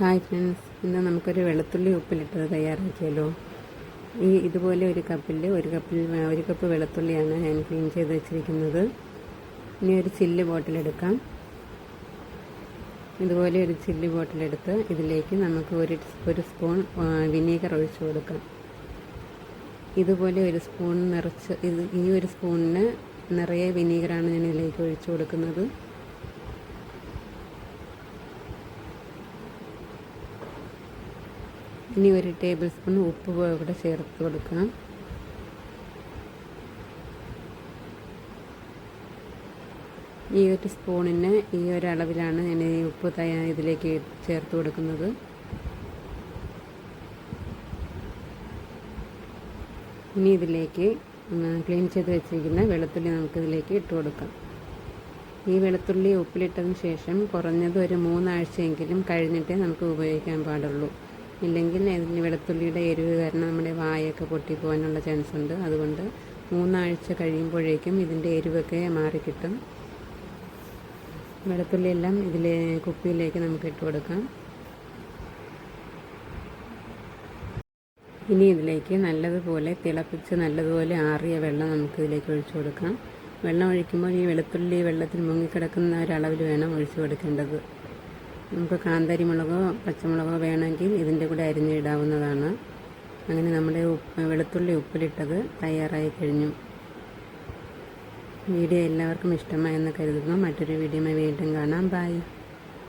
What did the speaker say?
Hi friends, ഇന്ന് നമുക്കൊരു വെളുത്തുള്ളി ഉപ്പിലിട്ടത് തയ്യാറാക്കിയല്ലോ. ഇതുപോലെ ഒരു കപ്പ് വെളുത്തുള്ളിയാണ് ഞാൻ ക്ലീൻ ചെയ്ത് വെച്ചിരിക്കുന്നത്. ഇനി ഒരു ചില്ല് ബോട്ടിലെടുക്കാം. ഇതുപോലെ ഒരു ചില്ല് ബോട്ടിലെടുത്ത് ഇതിലേക്ക് നമുക്ക് ഒരു സ്പൂൺ വിനീഗർ ഒഴിച്ചു കൊടുക്കാം. ഇതുപോലെ ഒരു സ്പൂൺ നിറച്ച് ഈ ഒരു സ്പൂണിന് നിറയെ വിനീഗറാണ് ഞാൻ ഇതിലേക്ക് ഒഴിച്ചു കൊടുക്കുന്നത്. ഇനി ഒരു ടേബിൾ സ്പൂൺ ഉപ്പ് കൂടെ ചേർത്ത് കൊടുക്കാം. ഈ ഒരു സ്പൂണിന് ഈ ഒരു അളവിലാണ് ഞാൻ ഈ ഉപ്പ് ഇതിലേക്ക് ചേർത്ത് കൊടുക്കുന്നത്. ഇനി ഇതിലേക്ക് ക്ലീൻ ചെയ്ത് വെച്ചിരിക്കുന്ന വെളുത്തുള്ളി നമുക്കിതിലേക്ക് ഇട്ട് കൊടുക്കാം. ഈ വെളുത്തുള്ളി ഉപ്പിലിട്ടതിന് ശേഷം കുറഞ്ഞത് ഒരു 3 ആഴ്ചയെങ്കിലും കഴിഞ്ഞിട്ടേ നമുക്ക് ഉപയോഗിക്കാൻ പാടുള്ളൂ. ഇല്ലെങ്കിൽ ഇതിന് വെളുത്തുള്ളിയുടെ എരിവ് കാരണം നമ്മുടെ വായൊക്കെ പൊട്ടിപ്പോകാനുള്ള ചാൻസ് ഉണ്ട്. അതുകൊണ്ട് 3 ആഴ്ച കഴിയുമ്പോഴേക്കും ഇതിൻ്റെ എരിവൊക്കെ മാറിക്കിട്ടും. വെളുത്തുള്ളിയെല്ലാം കുപ്പിയിലേക്ക് നമുക്ക് ഇട്ട് കൊടുക്കാം. ഇനി ഇതിലേക്ക് നല്ലതുപോലെ തിളപ്പിച്ച് നല്ലതുപോലെ ആറിയ വെള്ളം നമുക്ക് ഇതിലേക്ക് ഒഴിച്ചു കൊടുക്കാം. വെള്ളം ഒഴിക്കുമ്പോൾ ഈ വെളുത്തുള്ളി വെള്ളത്തിൽ മുങ്ങിക്കിടക്കുന്ന ഒരളവിൽ വേണം ഒഴിച്ചു കൊടുക്കേണ്ടത്. നമുക്ക് കാന്താരി മുളകോ പച്ചമുളകോ വേണമെങ്കിൽ ഇതിൻ്റെ കൂടെ അരിഞ്ഞിടാവുന്നതാണ്. അങ്ങനെ നമ്മുടെ വെളുത്തുള്ളി ഉപ്പിലിട്ടത് തയ്യാറായി കഴിഞ്ഞു. വീഡിയോ എല്ലാവർക്കും ഇഷ്ടമായെന്ന് കരുതുന്നു. മറ്റൊരു വീഡിയോയുമായി വീണ്ടും കാണാം. ബൈ.